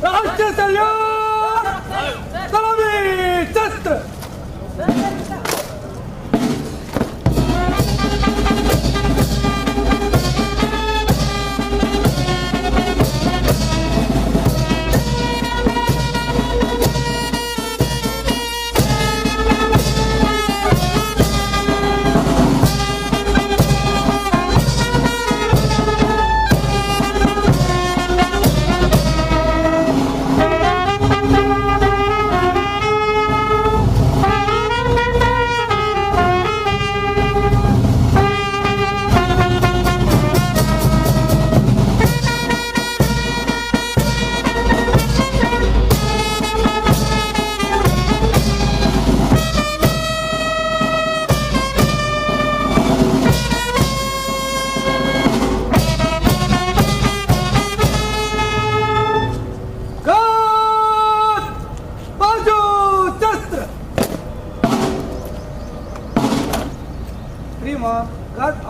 राष्ट्रीय सैन्य सलामी शस्त्र।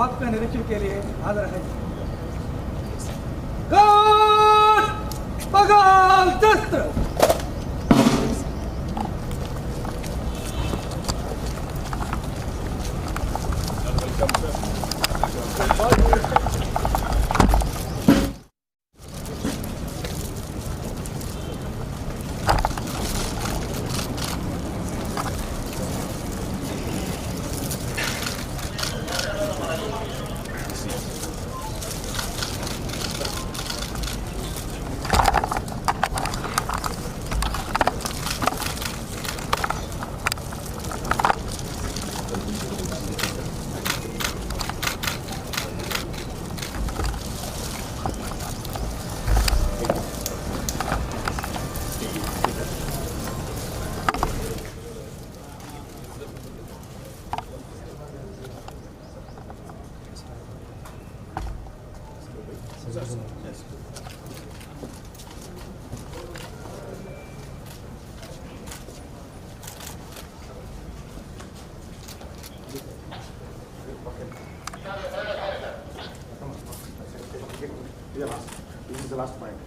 आपका निरीक्षण के लिए हाजिर है। पगाल शस्त्र। This is the last point.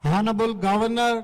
Honorable Governor,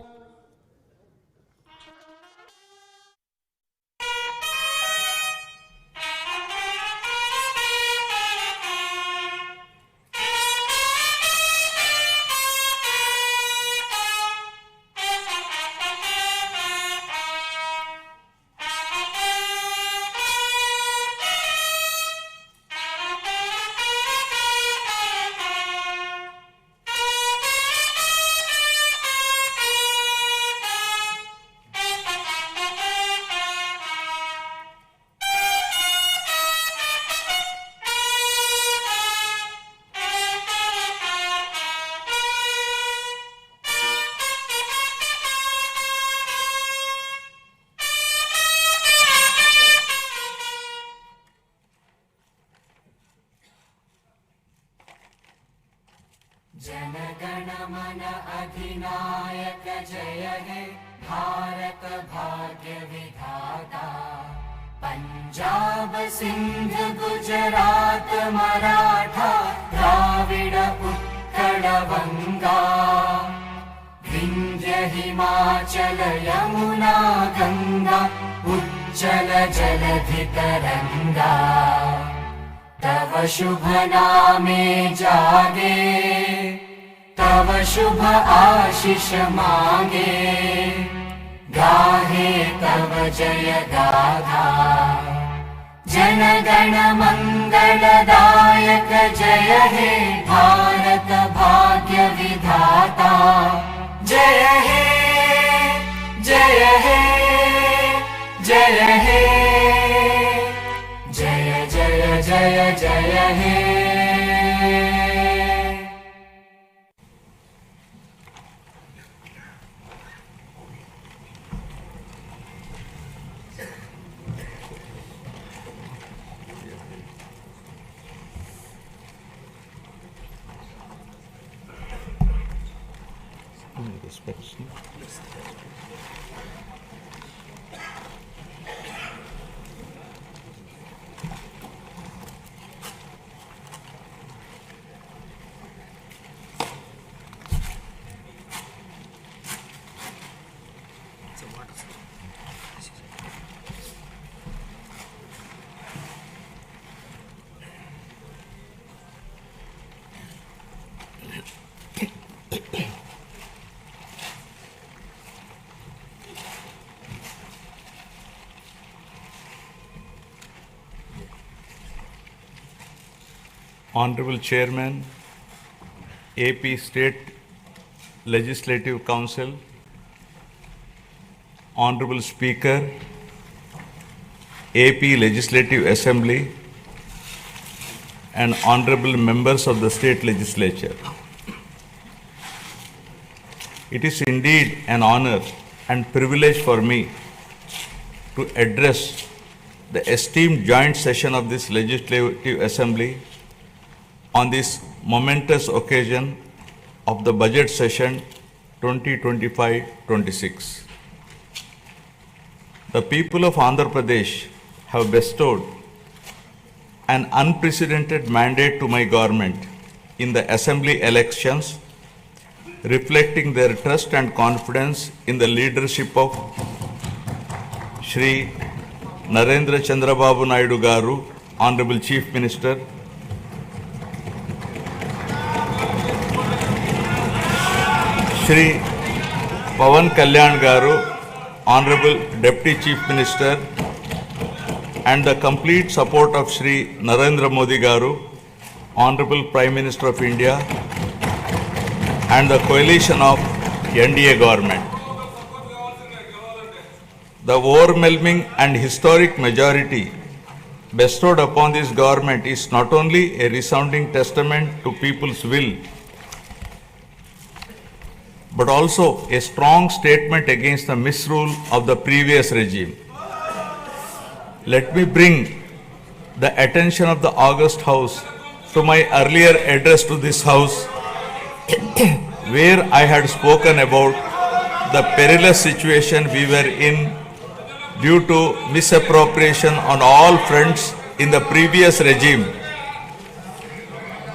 जनगण मन अधिनायक जय हे भारत भाग्य विधाता। पंजाब सिंध गुजरात मराठा द्राविड उत्कल बंगा। विंध्य हिमाचल यमुना गंगा उज्जल जलधि तरंगा। तव शुभ नामे जागे तव शुभ आशीष मांगे। गाहे तव जय गाथा जन गण मंगलदायक जय हे भारत भाग्य विधाता। जय हे जय हे जय हे जय जय जय जय हे। this inspection. Honorable Chairman, AP State Legislative Council, Honorable Speaker, AP Legislative Assembly, and Honorable Members of the State Legislature. It is indeed an honor and privilege for me to address the esteemed joint session of this Legislative Assembly on this momentous occasion of the budget session 2025-26. The people of Andhra Pradesh have bestowed an unprecedented mandate to my government in the assembly elections, reflecting their trust and confidence in the leadership of Shri Narendra Chandrababu Naidu Garu, Honorable Chief Minister, Shri Pawan Kalyan Garu, Honorable Deputy Chief Minister, and the complete support of Shri Narendra Modi Garu, Honorable Prime Minister of India, and the coalition of NDA government. The overwhelming and historic majority bestowed upon this government is not only a resounding testament to people's will, but also a strong statement against the misrule of the previous regime. Let me bring the attention of the August House to my earlier address to this House, where I had spoken about the perilous situation we were in due to misappropriation on all fronts in the previous regime.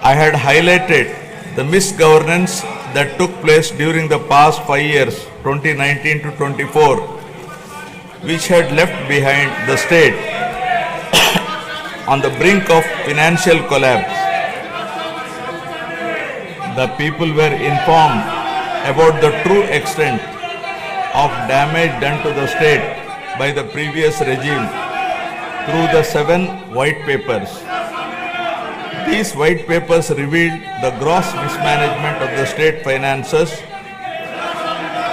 I had highlighted the misgovernance that took place during the past 5 years, 2019 to 24, which had left behind the state on the brink of financial collapse. The people were informed about the true extent of damage done to the state by the previous regime through the 7 white papers. These white papers revealed the gross mismanagement of the state finances,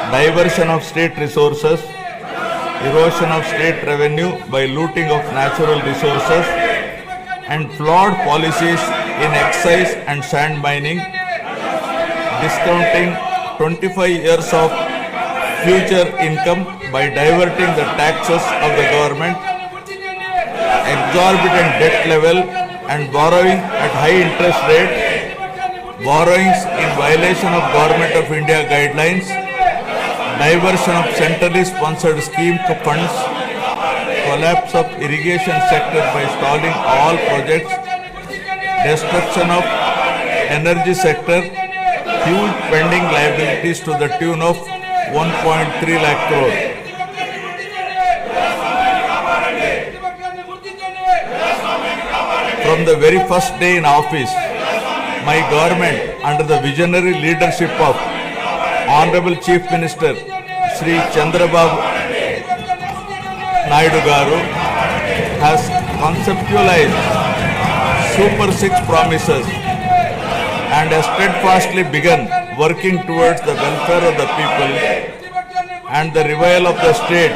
diversion of state resources, erosion of state revenue by looting of natural resources, and flawed policies in excise and sand mining, discounting 25 years of future income by diverting the taxes of the government, exorbitant debt level and borrowing at high interest rate, borrowings in violation of Government of India guidelines, diversion of centrally sponsored scheme funds, collapse of irrigation sector by stalling all projects, destruction of energy sector, huge pending liabilities to the tune of 1.3 lakh crore. From the very first day in office, my government, under the visionary leadership of Honorable Chief Minister Shri Chandrababu Naidu Garu, has conceptualized Super 6 promises and has steadfastly begun working towards the welfare of the people and the revival of the state,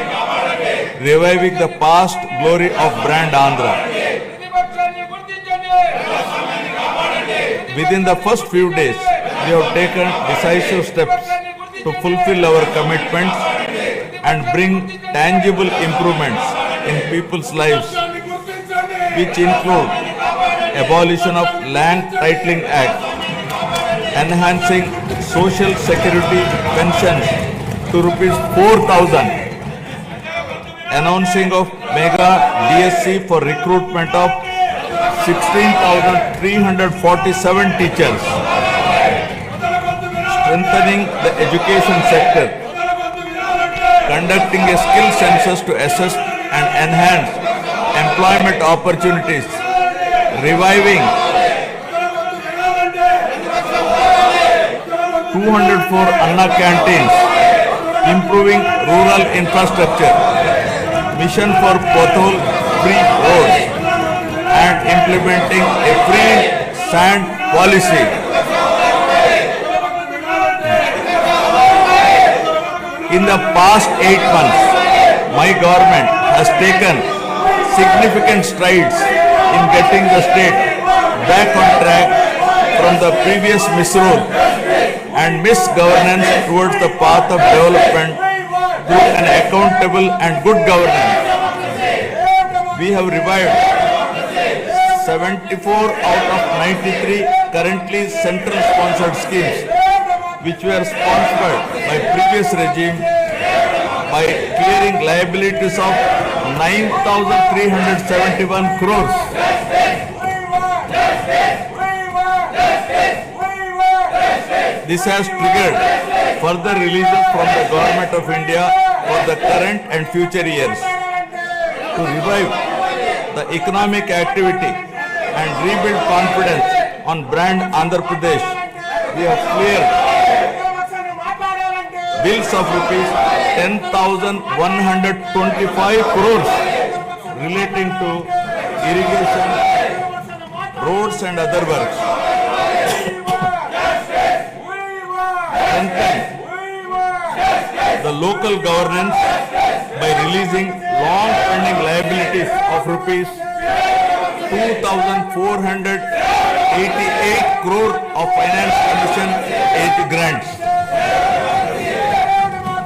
reviving the past glory of brand Andhra. Within the first few days, we have taken decisive steps to fulfill our commitments and bring tangible improvements in people's lives, which include abolition of Land Titling Act, enhancing social security pensions to rupees 4,000, announcing of mega DSC for recruitment of 16,347 teachers, strengthening the education sector, conducting a skill census to assess and enhance employment opportunities, reviving 204 Anna canteens, improving rural infrastructure, mission for pothole-free roads, and implementing a free sand policy. In the past 8 months, my government has taken significant strides in getting the state back on track from the previous misrule and misgovernance towards the path of development through an accountable and good governance. We have revived 74 out of 93 currently central sponsored schemes which were sponsored by previous regime by clearing liabilities of 9,371 crores. This has triggered further releases from the Government of India for the current and future years. To revive the economic activity and rebuild confidence on brand Andhra Pradesh, we have cleared bills of rupees 10,125 crores relating to irrigation, roads and other works. Strengthen the local governance by releasing long-pending liabilities of rupees 2,488 crore of finance commission aid grants.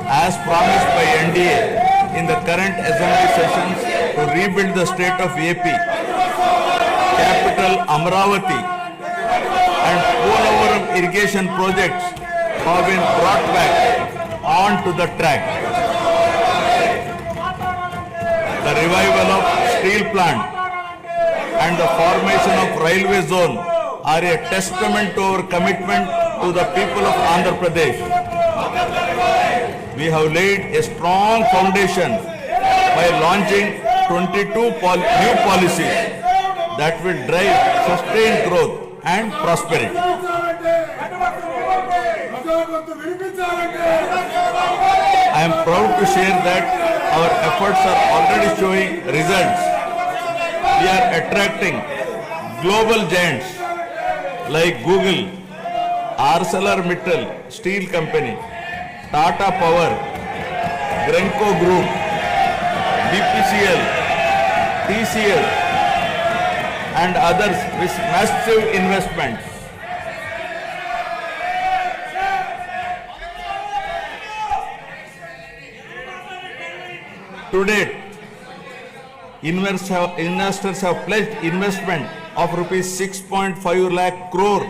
As promised by NDA in the current assembly sessions to rebuild the state of AP, capital Amravati and Polavaram irrigation projects have been brought back onto the track. The revival of steel plant and the formation of railway zone are a testament to our commitment to the people of Andhra Pradesh. We have laid a strong foundation by launching 22 new policies that will drive sustained growth and prosperity. I am proud to share that our efforts are already showing results. We are attracting global giants like Google, ArcelorMittal Steel Company, Tata Power, Grenco Group, BPCL, TCL and others with massive investments. To date, investors have pledged investment of rupees 6.5 lakh crore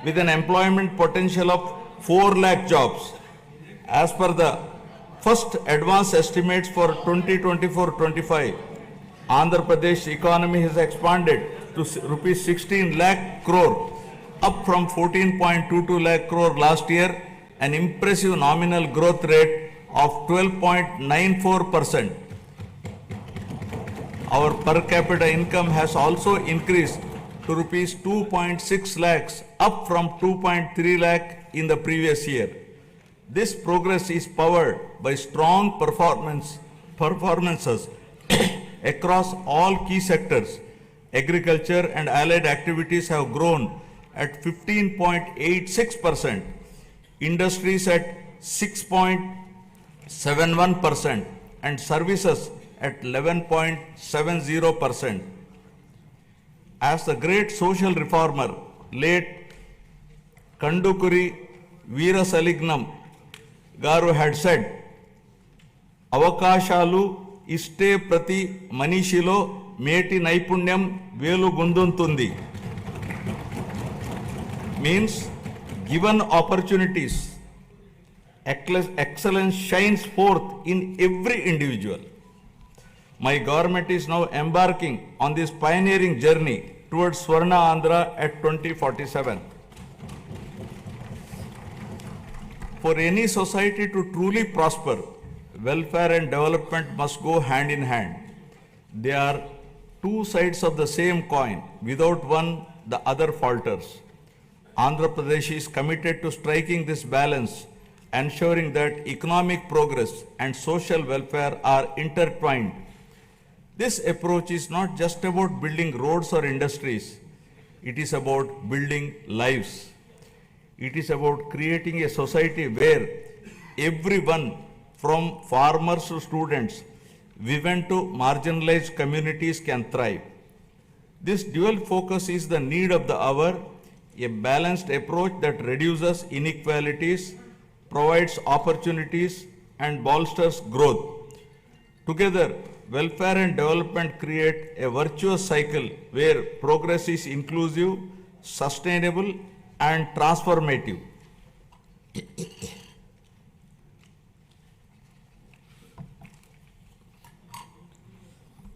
with an employment potential of 4 lakh jobs. As per the first advance estimates for 2024-25, Andhra Pradesh economy has expanded to rupees 16 lakh crore, up from 14.22 lakh crore last year, an impressive nominal growth rate of 12.94%. Our per capita income has also increased to rupees 2.6 lakhs, up from 2.3 lakh in the previous year. This progress is powered by strong performances across all key sectors. Agriculture and allied activities have grown at 15.86%, industries at 6.71%, and services at 11.70%. As the great social reformer, late Kandukuri Veerasalignam Garu had said, Avakashalu iste prati manishilo meti naipunyam velu gunduntundi. Means, Given opportunities, excellence shines forth in every individual. My government is now embarking on this pioneering journey towards Swarna Andhra at 2047. For any society to truly prosper, welfare and development must go hand in hand. They are two sides of the same coin. Without one, the other falters. Andhra Pradesh is committed to striking this balance, ensuring that economic progress and social welfare are intertwined. This approach is not just about building roads or industries. It is about building lives. It is about creating a society where everyone, from farmers to students, women to marginalized communities, can thrive. This dual focus is the need of the hour, a balanced approach that reduces inequalities, provides opportunities, and bolsters growth. Together, welfare and development create a virtuous cycle where progress is inclusive, sustainable, and transformative.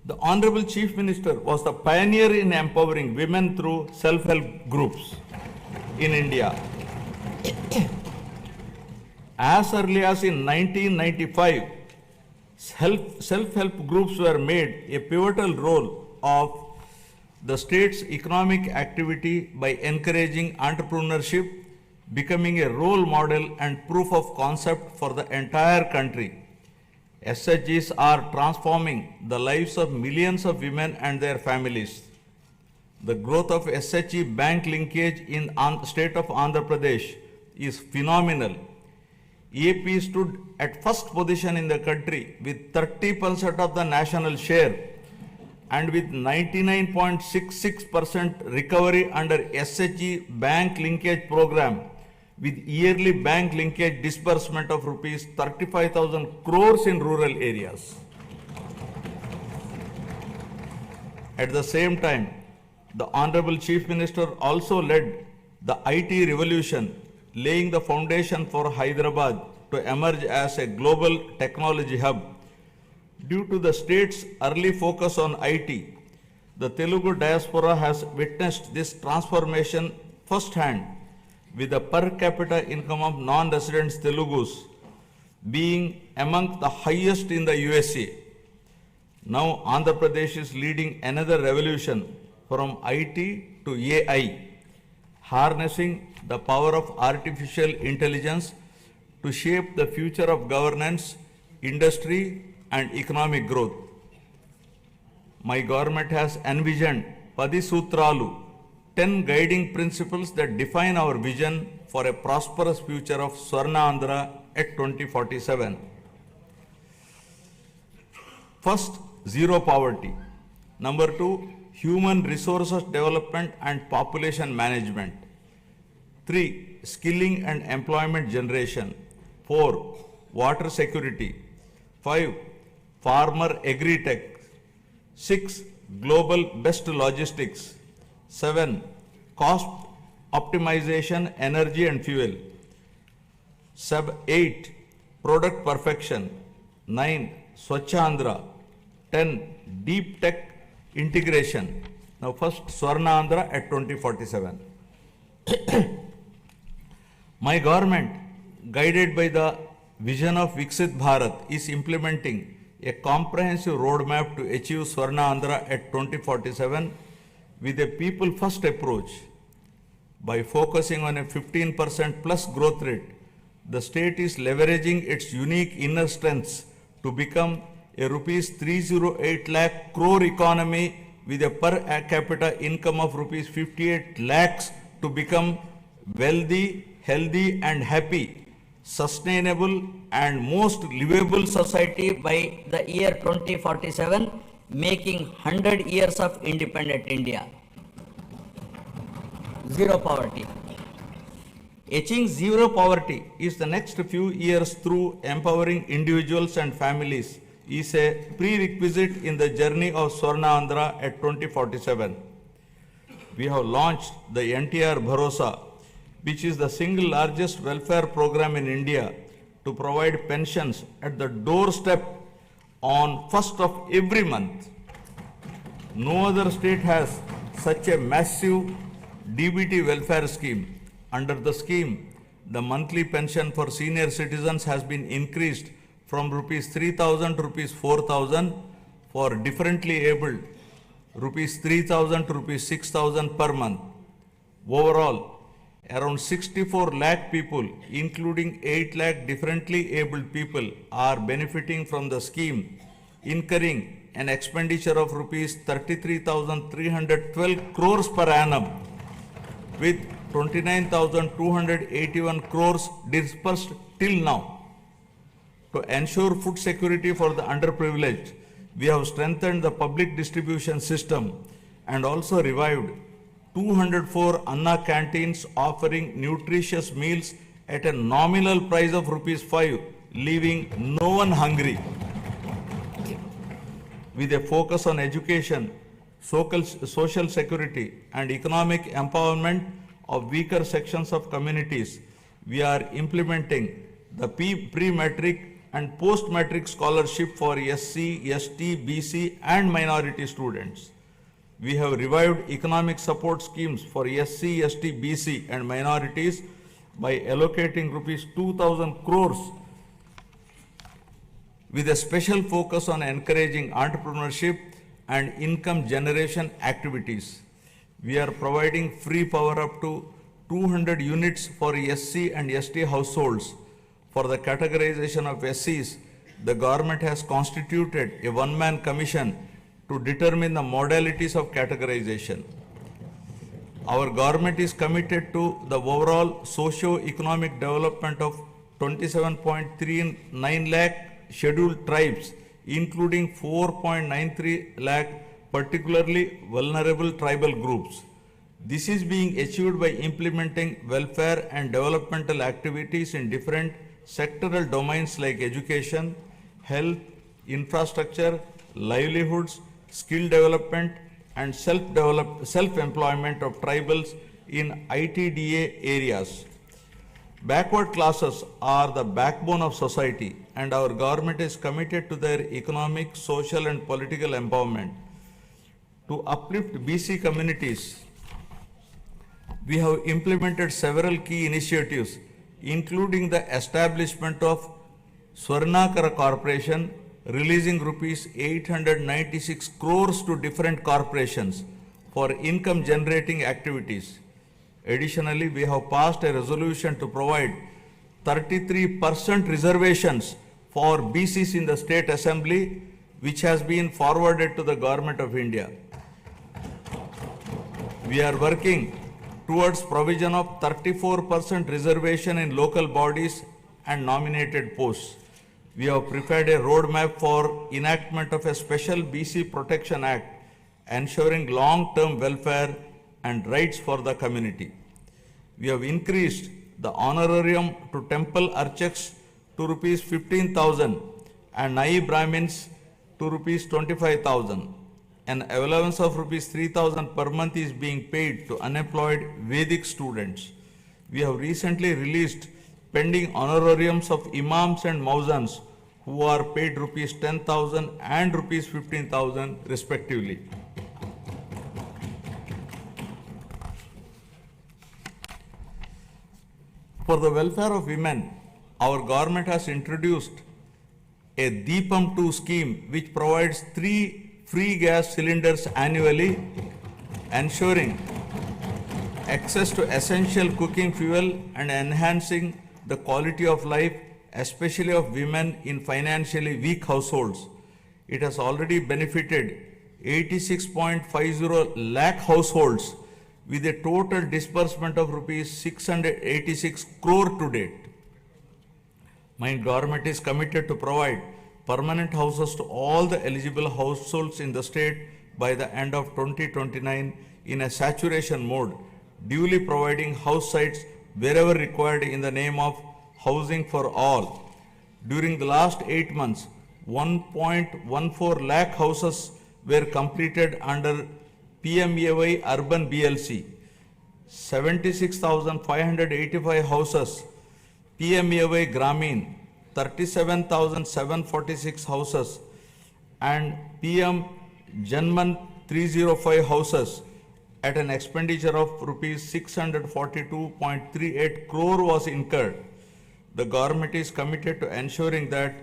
The Honorable Chief Minister was the pioneer in empowering women through self-help groups in India. As early as in 1995, self-help groups were made a pivotal role of the state's economic activity by encouraging entrepreneurship, becoming a role model and proof of concept for the entire country. SHGs are transforming the lives of millions of women and their families. The growth of SHG bank linkage in the state of Andhra Pradesh is phenomenal. AP stood at first position in the country with 30% of the national share and with 99.66% recovery under SHG bank linkage program, with yearly bank linkage disbursement of rupees 35,000 crores in rural areas. At the same time, the Honorable Chief Minister also led the IT revolution, laying the foundation for Hyderabad to emerge as a global technology hub. Due to the state's early focus on IT, the Telugu diaspora has witnessed this transformation firsthand, with the per capita income of non-resident Telugus being among the highest in the USA. Now Andhra Pradesh is leading another revolution from IT to AI, harnessing the power of artificial intelligence to shape the future of governance, industry, and economic growth. My government has envisioned Padi Sutralu, 10 guiding principles that define our vision for a prosperous future of Swarna Andhra at 2047. First, zero poverty. Number 2, human resources development and population management. 3, skilling and employment generation. 4, water security. 5, farmer agri-tech. 6, global best logistics. 7, cost optimization, energy and fuel. 8, product perfection. 9, Swachh Andhra. 10, deep tech integration. Now first, Swarna Andhra at 2047. My government, guided by the vision of Viksit Bharat, is implementing a comprehensive roadmap to achieve Swarna Andhra at 2047 with a people-first approach. By focusing on a 15% plus growth rate, the state is leveraging its unique inner strengths to become a rupees 308 lakh crore economy with a per capita income of rupees 58 lakhs to become wealthy, healthy and happy, sustainable and most livable society by the year 2047, making 100 years of independent India. Zero poverty. Achieving zero poverty is the next few years through empowering individuals and families is a prerequisite in the journey of Swarna Andhra at 2047. We have launched the NTR Bharosa, which is the single largest welfare program in India to provide pensions at the doorstep on 1st of every month. No other state has such a massive DBT welfare scheme. Under the scheme, the monthly pension for senior citizens has been increased from rupees 3,000 to rupees 4,000, for differently abled rupees 3,000 to rupees 6,000 per month. Overall, around 64 lakh people, including 8 lakh differently abled people, are benefiting from the scheme, incurring an expenditure of rupees 33,312 crores per annum, with 29,281 crores disbursed till now. To ensure food security for the underprivileged, we have strengthened the public distribution system and also revived 204 Anna canteens offering nutritious meals at a nominal price of rupees 5, leaving no one hungry. With a focus on education, social security and economic empowerment of weaker sections of communities, we are implementing the pre-matric and post-matric scholarship for SC, ST, BC and minority students. We have revived economic support schemes for SC, ST, BC and minorities by allocating rupees 2,000 crores with a special focus on encouraging entrepreneurship and income generation activities. We are providing free power up to 200 units for SC and ST households. For the categorization of SCs, the government has constituted a one-man commission to determine the modalities of categorization. Our government is committed to the overall socio-economic development of 27.39 lakh scheduled tribes, including 4.93 lakh particularly vulnerable tribal groups. This is being achieved by implementing welfare and developmental activities in different sectoral domains like education, health, infrastructure, livelihoods, skill development and self-employment of tribals in ITDA areas. Backward classes are the backbone of society and our government is committed to their economic, social and political empowerment. To uplift BC communities, we have implemented several key initiatives, including the establishment of Swarna Corporation, releasing rupees 896 crores to different corporations for income generating activities. Additionally, we have passed a resolution to provide 33% reservations for BCs in the State Assembly, which has been forwarded to the Government of India. We are working towards provision of 34% reservation in local bodies and nominated posts. We have prepared a roadmap for enactment of a special BC Protection Act, ensuring long-term welfare and rights for the community. We have increased the honorarium to temple archaks to rupees 15,000 and Nai Brahmins to rupees 25,000. An allowance of rupees 3,000 per month is being paid to unemployed Vedic students. We have recently released pending honorariums of imams and mauzans who are paid rupees 10,000 and rupees 15,000 respectively. For the welfare of women, our government has introduced a Deepam 2 scheme which provides 3 free gas cylinders annually, ensuring access to essential cooking fuel and enhancing the quality of life, especially of women in financially weak households. It has already benefited 86.50 lakh households with a total disbursement of rupees 686 crore to date. My government is committed to provide permanent houses to all the eligible households in the state by the end of 2029 in a saturation mode, duly providing house sites wherever required in the name of housing for all. During the last 8 months, 1.14 lakh houses were completed under PMAY Urban BLC. 76,585 houses, PMAY Gramin 37,746 houses, and PM Janman 305 houses at an expenditure of rupees 642.38 crore was incurred. The government is committed to ensuring that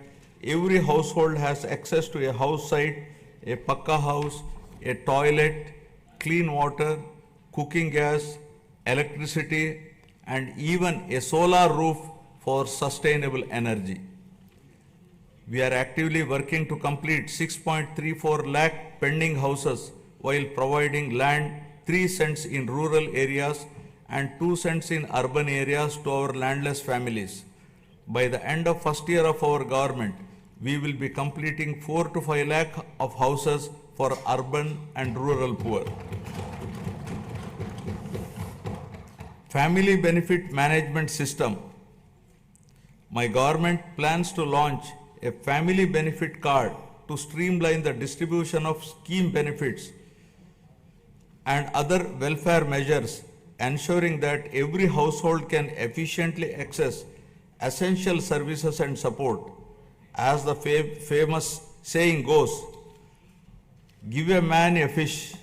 every household has access to a house site, a pakka house, a toilet, clean water, cooking gas, electricity, and even a solar roof for sustainable energy. We are actively working to complete 6.34 lakh pending houses while providing land 3 cents in rural areas and 2 cents in urban areas to our landless families. By the end of first year of our government, we will be completing 4 to 5 lakh of houses for urban and rural poor. Family Benefit Management System. My government plans to launch a family benefit card to streamline the distribution of scheme benefits and other welfare measures, ensuring that every household can efficiently access essential services and support. As the famous saying goes, give a man a fish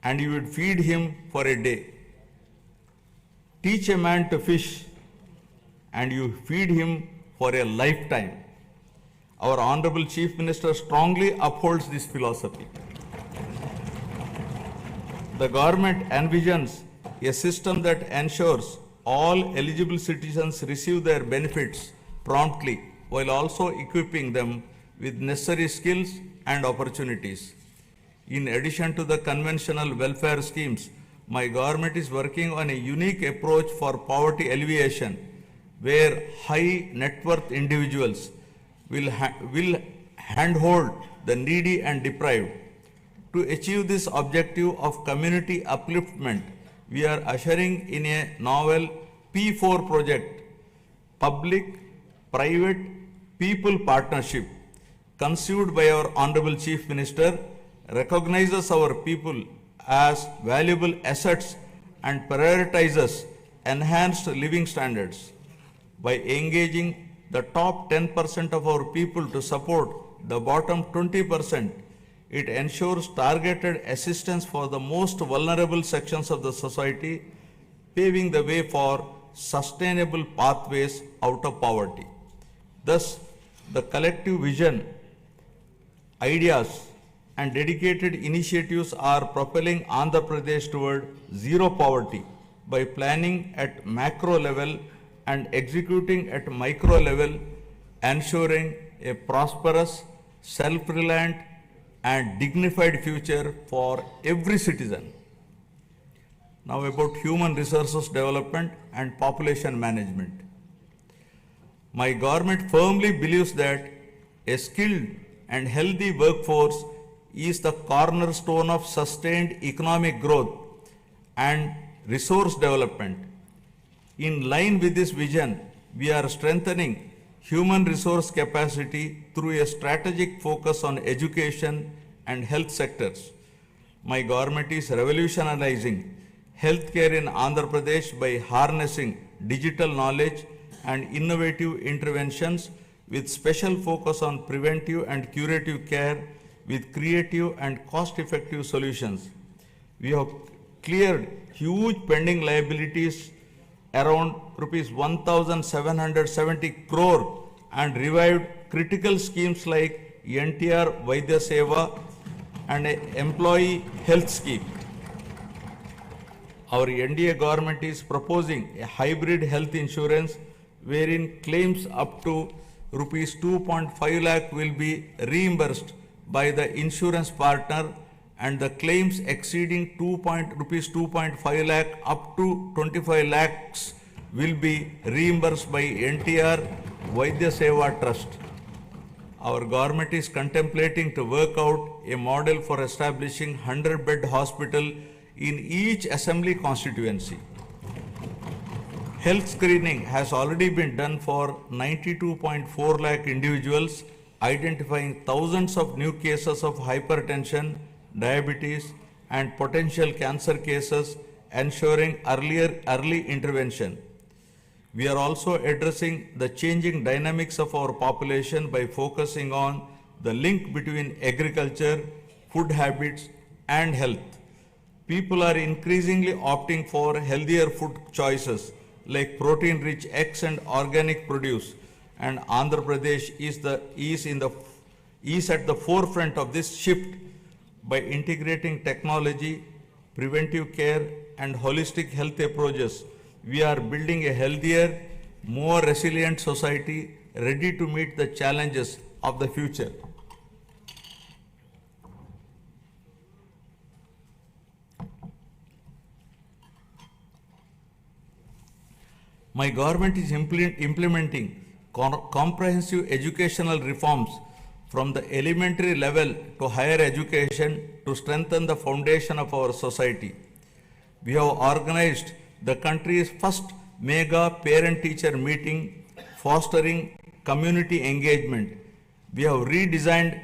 and you would feed him for a day. Teach a man to fish and you feed him for a lifetime. Our Honorable Chief Minister strongly upholds this philosophy. The government envisions a system that ensures all eligible citizens receive their benefits promptly while also equipping them with necessary skills and opportunities. In addition to the conventional welfare schemes, my government is working on a unique approach for poverty alleviation, where high net worth individuals will handhold the needy and deprived. To achieve this objective of community upliftment, we are ushering in a novel P4 project, Public Private People Partnership, conceived by our Honorable Chief Minister, recognizes our people as valuable assets and prioritizes enhanced living standards. By engaging the top 10% of our people to support the bottom 20%, it ensures targeted assistance for the most vulnerable sections of the society, paving the way for sustainable pathways out of poverty. Thus, the collective vision, ideas, and dedicated initiatives are propelling Andhra Pradesh toward zero poverty by planning at macro level and executing at micro level, ensuring a prosperous, self-reliant, and dignified future for every citizen. Now about human resources development and population management. My government firmly believes that a skilled and healthy workforce is the cornerstone of sustained economic growth and resource development. In line with this vision, we are strengthening human resource capacity through a strategic focus on education and health sectors. My government is revolutionizing healthcare in Andhra Pradesh by harnessing digital knowledge and innovative interventions with special focus on preventive and curative care with creative and cost-effective solutions. We have cleared huge pending liabilities around rupees 1,770 crore and revived critical schemes like NTR Vaidya Seva and an employee health scheme. Our NDA government is proposing a hybrid health insurance wherein claims up to rupees 2.5 lakh will be reimbursed by the insurance partner and the claims exceeding rupees 2.5 lakh up to 25 lakhs will be reimbursed by NTR Vaidya Seva Trust. Our government is contemplating to work out a model for establishing 100-bed hospital in each assembly constituency. Health screening has already been done for 92.4 lakh individuals, identifying thousands of new cases of hypertension, diabetes, and potential cancer cases ensuring early intervention. We are also addressing the changing dynamics of our population by focusing on the link between agriculture, food habits, and health. People are increasingly opting for healthier food choices like protein-rich eggs and organic produce, and Andhra Pradesh is at the forefront of this shift by integrating technology, preventive care, and holistic health approaches. We are building a healthier, more resilient society ready to meet the challenges of the future. My government is implementing comprehensive educational reforms from the elementary level to higher education to strengthen the foundation of our society. We have organized the country's first mega parent-teacher meeting, fostering community engagement. We have redesigned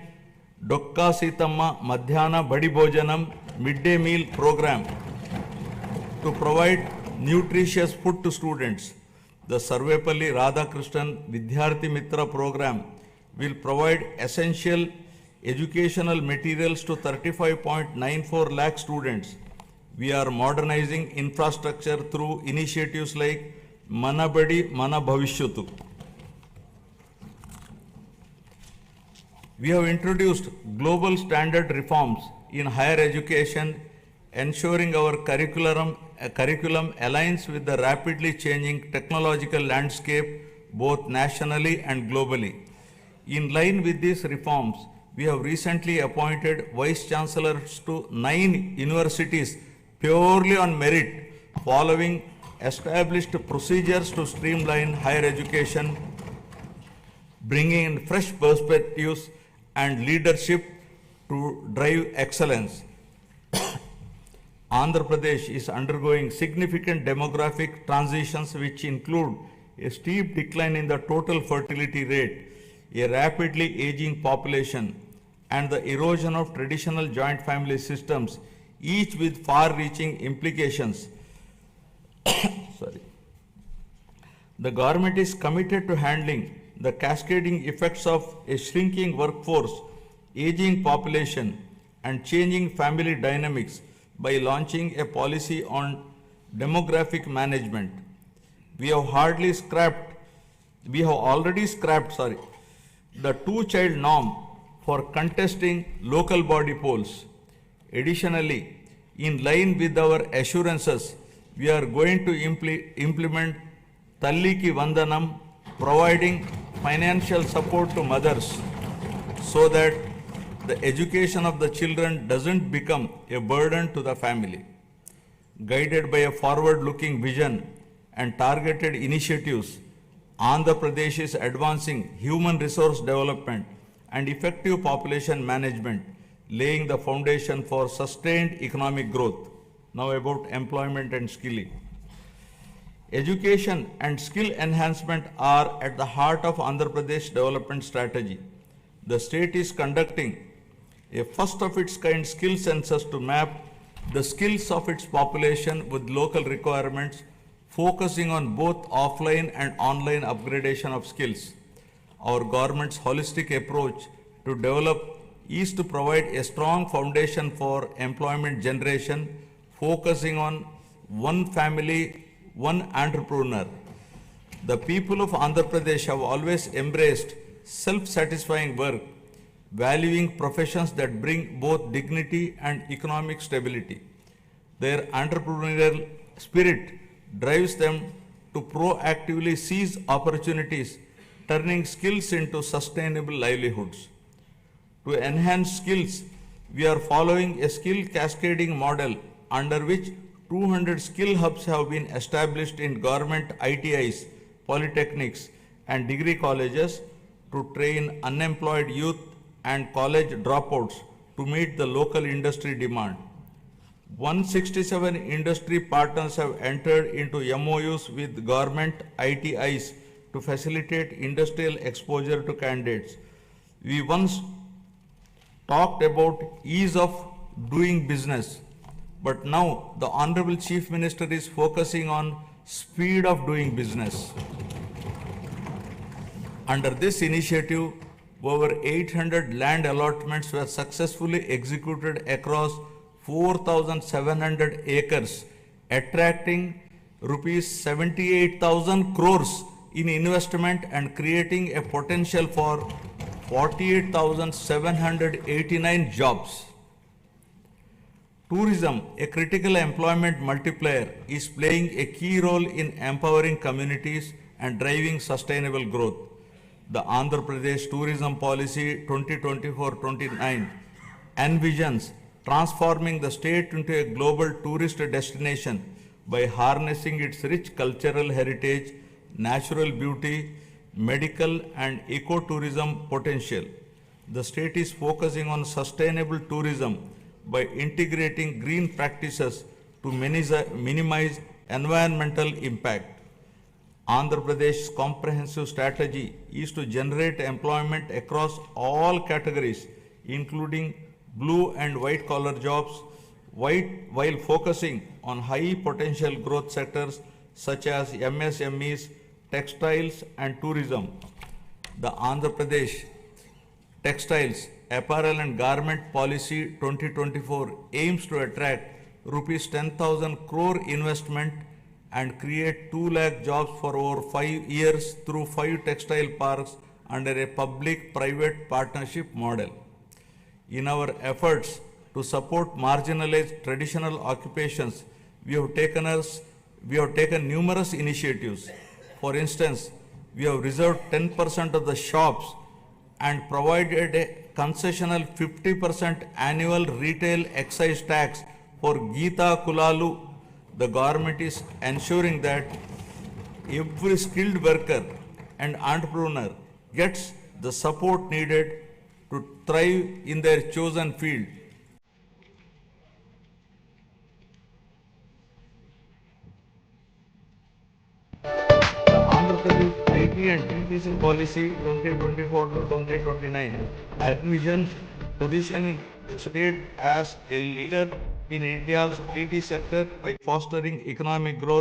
Dokka Sitamma Madhyana Badi Bhojanam midday meal program to provide nutritious food to students. The Sarvepalli Radhakrishnan Vidyarthi Mitra program will provide essential educational materials to 35.94 lakh students. We are modernizing infrastructure through initiatives like Mana Badi Mana Bhavishyatu. We have introduced global standard reforms in higher education, ensuring our curriculum aligns with the rapidly changing technological landscape both nationally and globally. In line with these reforms, we have recently appointed vice chancellors to 9 universities purely on merit, following established procedures to streamline higher education, bringing in fresh perspectives and leadership to drive excellence. Andhra Pradesh is undergoing significant demographic transitions which include a steep decline in the total fertility rate, a rapidly aging population, and the erosion of traditional joint family systems, each with far-reaching implications. The government is committed to handling the cascading effects of a shrinking workforce, aging population, and changing family dynamics by launching a policy on demographic management. We have already scrapped the 2-child norm for contesting local body polls. Additionally, in line with our assurances, we are going to implement Talliki Vandanam, providing financial support to mothers so that the education of the children doesn't become a burden to the family. Guided by a forward-looking vision and targeted initiatives, Andhra Pradesh is advancing human resource development and effective population management, laying the foundation for sustained economic growth. Now about employment and skilling. Education and skill enhancement are at the heart of Andhra Pradesh development strategy. The state is conducting a first-of-its-kind skill census to map the skills of its population with local requirements, focusing on both offline and online upgradation of skills. Our government's holistic approach to develop is to provide a strong foundation for employment generation, focusing on one family, one entrepreneur. The people of Andhra Pradesh have always embraced self-satisfying work, valuing professions that bring both dignity and economic stability. Their entrepreneurial spirit drives them to proactively seize opportunities, turning skills into sustainable livelihoods. To enhance skills, we are following a skill cascading model under which 200 skill hubs have been established in government ITIs, polytechnics, and degree colleges to train unemployed youth and college dropouts to meet the local industry demand. 167 industry partners have entered into MOUs with government ITIs to facilitate industrial exposure to candidates. We once talked about ease of doing business. But now the Honorable Chief Minister is focusing on speed of doing business. Under this initiative, over 800 land allotments were successfully executed across 4,700 acres, attracting rupees 78,000 crores in investment and creating a potential for 48,789 jobs. Tourism, a critical employment multiplier, is playing a key role in empowering communities and driving sustainable growth. The Andhra Pradesh Tourism Policy 2024-29 envisions transforming the state into a global tourist destination by harnessing its rich cultural heritage, natural beauty, medical and ecotourism potential. The state is focusing on sustainable tourism by integrating green practices to minimize environmental impact. Andhra Pradesh's comprehensive strategy is to generate employment across all categories, including blue and white collar jobs, while focusing on high potential growth sectors such as MSMEs, textiles and tourism. The Andhra Pradesh Textiles, Apparel and Garment Policy 2024 aims to attract rupees 10,000 crore investment and create 2 lakh jobs for over 5 years through 5 textile parks under a public-private partnership model. In our efforts to support marginalized traditional occupations, we have taken numerous initiatives. For instance, we have reserved 10% of the shops and provided a concessional 50% annual retail excise tax for Geeta Kulalu. The government is ensuring that every skilled worker and entrepreneur gets the support needed to thrive in their chosen field. Andhra Pradesh IT and TPC Policy 2024-2029 envisions positioning the state as a leader in India's IT sector by fostering economic growth